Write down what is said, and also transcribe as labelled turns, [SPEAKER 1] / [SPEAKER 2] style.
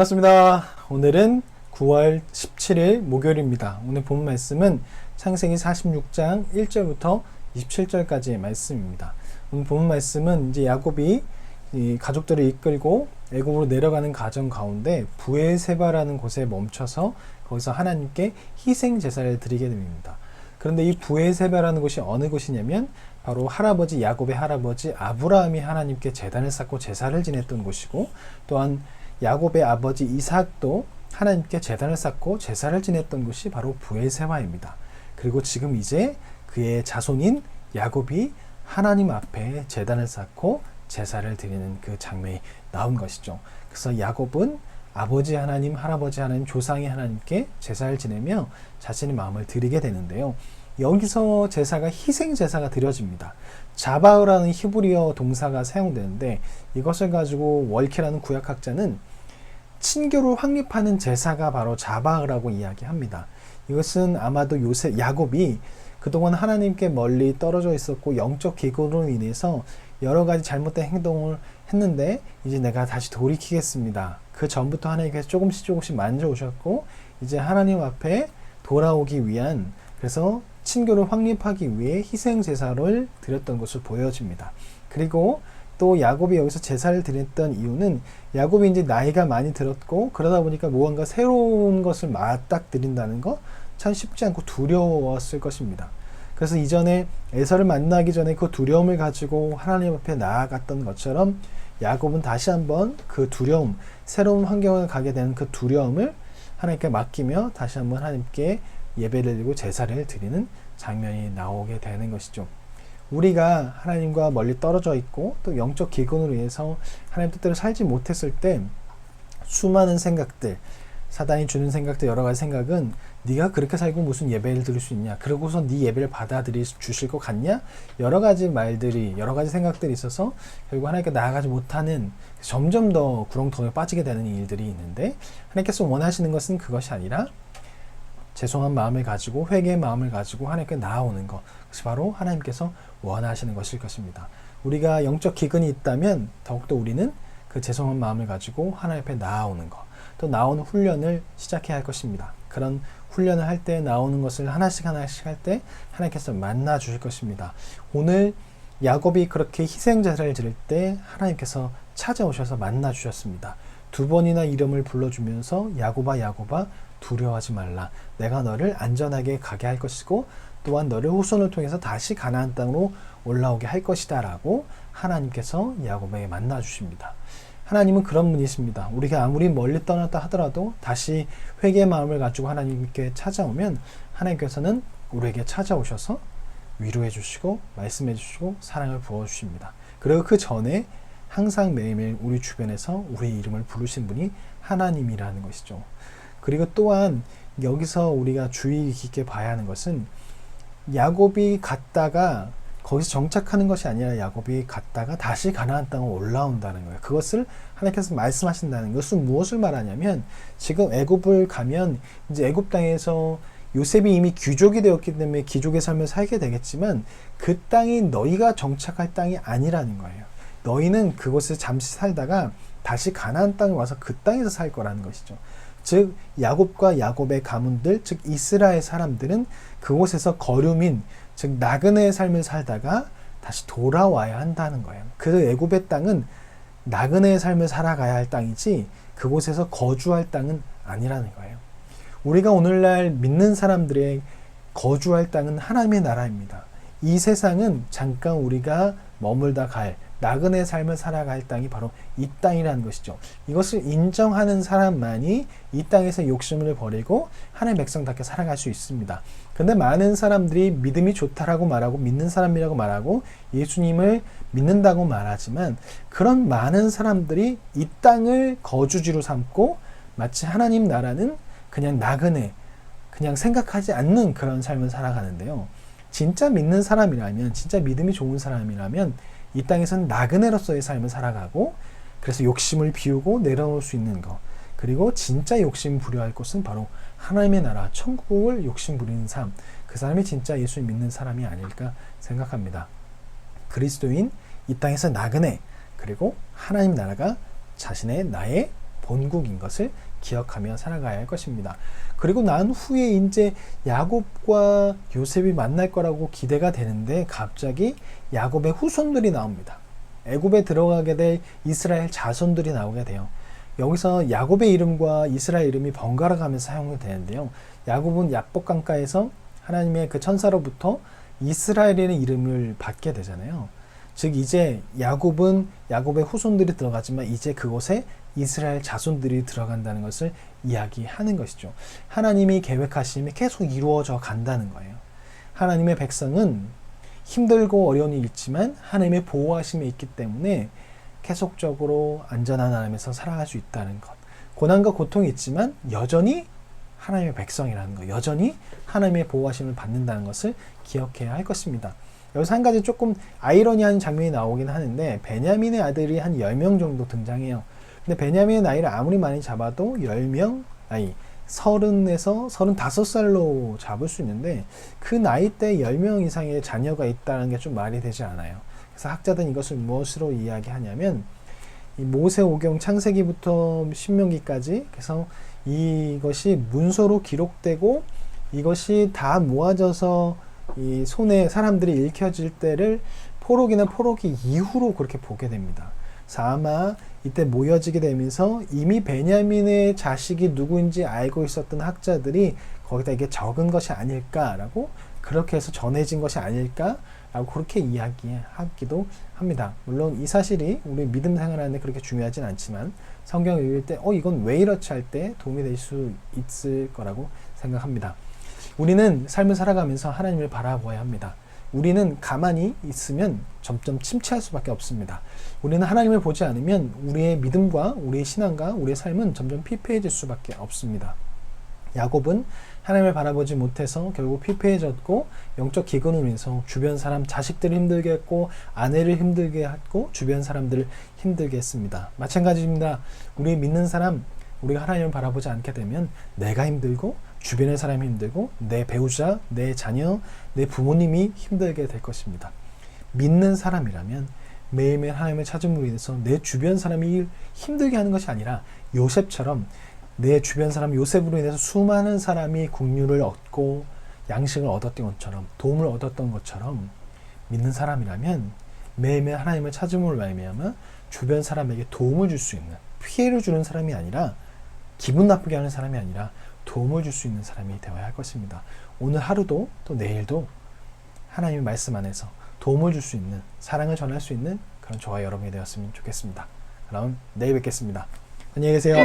[SPEAKER 1] 반갑습니다. 오늘은 9월 17일 목요일입니다. 오늘 본 말씀은 창세기 46장 1절부터 27절까지의 말씀입니다. 오늘 본 말씀은 이제 야곱이 이 가족들을 이끌고 애굽으로 내려가는 과정 가운데 브에세바라는 곳에 멈춰서 거기서 하나님께 희생 제사를 드리게 됩니다. 그런데 이 브에세바라는 곳이 어느 곳이냐면 바로 할아버지 야곱의 할아버지 아브라함이 하나님께 제단을 쌓고 제사를 지냈던 곳이고, 또한 야곱의 아버지 이삭도 하나님께 제단을 쌓고 제사를 지냈던 곳이 바로 브에세바입니다. 그리고 지금 이제 그의 자손인 야곱이 하나님 앞에 제단을 쌓고 제사를 드리는 그 장면이 나온 것이죠. 그래서 야곱은 아버지 하나님, 할아버지 하나님, 조상의 하나님께 제사를 지내며 자신의 마음을 드리게 되는데요. 여기서 제사가 희생 제사가 드려집니다. 자바흐라는 히브리어 동사가 사용되는데, 이것을 가지고 월키라는 구약학자는 친교를 확립하는 제사가 바로 자바흐라고 이야기합니다. 이것은 아마도 야곱이 그동안 하나님께 멀리 떨어져 있었고 영적 기근으로 인해서 여러 가지 잘못된 행동을 했는데, 이제 내가 다시 돌이키겠습니다. 그 전부터 하나님께서 조금씩 만져오셨고 이제 하나님 앞에 돌아오기 위한, 그래서 친교를 확립하기 위해 희생 제사를 드렸던 것을 보여집니다. 그리고 또 야곱이 여기서 제사를 드렸던 이유는 야곱이 이제 나이가 많이 들었고 그러다 보니까 무언가 새로운 것을 맞닥뜨린다는 거 참 쉽지 않고 두려웠을 것입니다. 그래서 이전에 에서를 만나기 전에 그 두려움을 가지고 하나님 앞에 나아갔던 것처럼 야곱은 다시 한번 그 두려움, 새로운 환경을 가게 되는 그 두려움을 하나님께 맡기며 다시 한번 하나님께 예배를 드리고 제사를 드리는 장면이 나오게 되는 것이죠. 우리가 하나님과 멀리 떨어져 있고 또 영적 기근으로 인해서 하나님 뜻대로 살지 못했을 때 수많은 생각들, 사단이 주는 생각들, 여러 가지 생각은 네가 그렇게 살고 무슨 예배를 드릴 수 있냐, 그러고서 네 예배를 받아들일 주실 것 같냐, 여러 가지 말들이, 여러 가지 생각들이 있어서 결국 하나님께 나아가지 못하는, 점점 더 구렁텅이에 빠지게 되는 일들이 있는데, 하나님께서 원하시는 것은 그것이 아니라 죄송한 마음을 가지고, 회개의 마음을 가지고 하나님께 나아오는 것, 그것이 바로 하나님께서 원하시는 것일 것입니다. 우리가 영적 기근이 있다면 더욱더 우리는 그 죄송한 마음을 가지고 하나님 앞에 나아오는 것, 또 나오는 훈련을 시작해야 할 것입니다. 그런 훈련을 할 때, 나오는 것을 하나씩 할 때 하나님께서 만나 주실 것입니다. 오늘 야곱이 그렇게 희생제사를 드릴 때 하나님께서 찾아오셔서 만나 주셨습니다. 2번이나 이름을 불러주면서 야곱아 두려워하지 말라. 내가 너를 안전하게 가게 할 것이고 또한 너를 후손을 통해서 다시 가나안 땅으로 올라오게 할 것이다 라고 하나님께서 야곱에게 만나 주십니다. 하나님은 그런 분이십니다. 우리가 아무리 멀리 떠났다 하더라도 다시 회개의 마음을 가지고 하나님께 찾아오면 하나님께서는 우리에게 찾아오셔서 위로해 주시고 말씀해 주시고 사랑을 부어 주십니다. 그리고 그 전에 항상 매일매일 우리 주변에서 우리의 이름을 부르신 분이 하나님이라는 것이죠. 그리고 또한 여기서 우리가 주의 깊게 봐야 하는 것은 야곱이 갔다가 거기서 정착하는 것이 아니라 야곱이 갔다가 다시 가나안 땅으로 올라온다는 거예요. 그것을 하나님께서 말씀하신다는 것은 무엇을 말하냐면, 지금 애굽을 가면 이제 애굽 땅에서 요셉이 이미 귀족이 되었기 때문에 귀족의 삶을 살게 되겠지만 그 땅이 너희가 정착할 땅이 아니라는 거예요. 너희는 그곳에 잠시 살다가 다시 가나안 땅에 와서 그 땅에서 살 거라는 것이죠. 즉 야곱과 야곱의 가문들, 즉 이스라엘 사람들은 그곳에서 거류민, 즉 나그네의 삶을 살다가 다시 돌아와야 한다는 거예요. 그 애굽의 땅은 나그네의 삶을 살아가야 할 땅이지 그곳에서 거주할 땅은 아니라는 거예요. 우리가 오늘날 믿는 사람들의 거주할 땅은 하나님의 나라입니다. 이 세상은 잠깐 우리가 머물다 갈 나그네 삶을 살아갈 땅이 바로 이 땅이라는 것이죠. 이것을 인정하는 사람만이 이 땅에서 욕심을 버리고 하나님의 백성답게 살아갈 수 있습니다. 그런데 많은 사람들이 믿음이 좋다라고 말하고 믿는 사람이라고 말하고 예수님을 믿는다고 말하지만, 그런 많은 사람들이 이 땅을 거주지로 삼고 마치 하나님 나라는 그냥 나그네, 그냥 생각하지 않는 그런 삶을 살아가는데요. 진짜 믿는 사람이라면, 진짜 믿음이 좋은 사람이라면 이 땅에서는 나그네로서의 삶을 살아가고, 그래서 욕심을 비우고 내려놓을 수 있는 것, 그리고 진짜 욕심 부려할 것은 바로 하나님의 나라, 천국을 욕심 부리는 삶, 그 사람이 진짜 예수 믿는 사람이 아닐까 생각합니다. 그리스도인, 이 땅에서 나그네, 그리고 하나님 나라가 나의 본국인 것을 기억하며 살아가야 할 것입니다. 그리고 난 후에 이제 야곱과 요셉이 만날 거라고 기대가 되는데 갑자기 야곱의 후손들이 나옵니다. 애굽에 들어가게 될 이스라엘 자손들이 나오게 돼요. 여기서 야곱의 이름과 이스라엘 이름이 번갈아 가면서 사용이 되는데요. 야곱은 야복 강가에서 하나님의 그 천사로부터 이스라엘이라는 이름을 받게 되잖아요. 즉 이제 야곱은 야곱의 후손들이 들어가지만 이제 그곳에 이스라엘 자손들이 들어간다는 것을 이야기하는 것이죠. 하나님이 계획하심이 계속 이루어져 간다는 거예요. 하나님의 백성은 힘들고 어려운 일이 있지만 하나님의 보호하심이 있기 때문에 계속적으로 안전한 하나님에서 살아갈 수 있다는 것. 고난과 고통이 있지만 여전히 하나님의 백성이라는 것, 여전히 하나님의 보호하심을 받는다는 것을 기억해야 할 것입니다. 여기서 한 가지 조금 아이러니한 장면이 나오긴 하는데 베냐민의 아들이 한 10명 정도 등장해요. 근데 베냐민의 나이를 아무리 많이 잡아도 30에서 35살로 잡을 수 있는데 그 나이 때 10명 이상의 자녀가 있다는 게 좀 말이 되지 않아요. 그래서 학자들은 이것을 무엇으로 이야기하냐면 이 모세오경 창세기부터 신명기까지 그래서 이것이 문서로 기록되고 이것이 다 모아져서 이 손에 사람들이 읽혀질 때를 포로기나 포로기 이후로 그렇게 보게 됩니다. 그래서 아마 이때 모여지게 되면서 이미 베냐민의 자식이 누구인지 알고 있었던 학자들이 거기다 이게 적은 것이 아닐까라고 그렇게 해서 전해진 것이 아닐까라고 그렇게 이야기하기도 합니다. 물론 이 사실이 우리 믿음 생활하는데 그렇게 중요하진 않지만 성경을 읽을 때 이건 왜 이렇지 할 때 도움이 될 수 있을 거라고 생각합니다. 우리는 삶을 살아가면서 하나님을 바라보아야 합니다. 우리는 가만히 있으면 점점 침체할 수밖에 없습니다. 우리는 하나님을 보지 않으면 우리의 믿음과 우리의 신앙과 우리의 삶은 점점 피폐해질 수밖에 없습니다. 야곱은 하나님을 바라보지 못해서 결국 피폐해졌고 영적 기근으로 인해서 주변 사람 자식들을 힘들게 했고 아내를 힘들게 했고 주변 사람들을 힘들게 했습니다. 마찬가지입니다. 우리 믿는 사람 우리가 하나님을 바라보지 않게 되면 내가 힘들고 주변의 사람이 힘들고 내 배우자, 내 자녀, 내 부모님이 힘들게 될 것입니다. 믿는 사람이라면 매일매일 하나님을 찾음으로 인해서 내 주변 사람이 힘들게 하는 것이 아니라 요셉처럼 내 주변 사람 요셉으로 인해서 수많은 사람이 긍휼을 얻고 양식을 얻었던 것처럼 도움을 얻었던 것처럼 믿는 사람이라면 매일매일 하나님을 찾음으로 말미암아 주변 사람에게 도움을 줄 수 있는 피해를 주는 사람이 아니라 기분 나쁘게 하는 사람이 아니라 도움을 줄 수 있는 사람이 되어야 할 것입니다. 오늘 하루도 또 내일도 하나님의 말씀 안에서 도움을 줄 수 있는 사랑을 전할 수 있는 그런 저와 여러분이 되었으면 좋겠습니다. 그럼 내일 뵙겠습니다. 안녕히 계세요.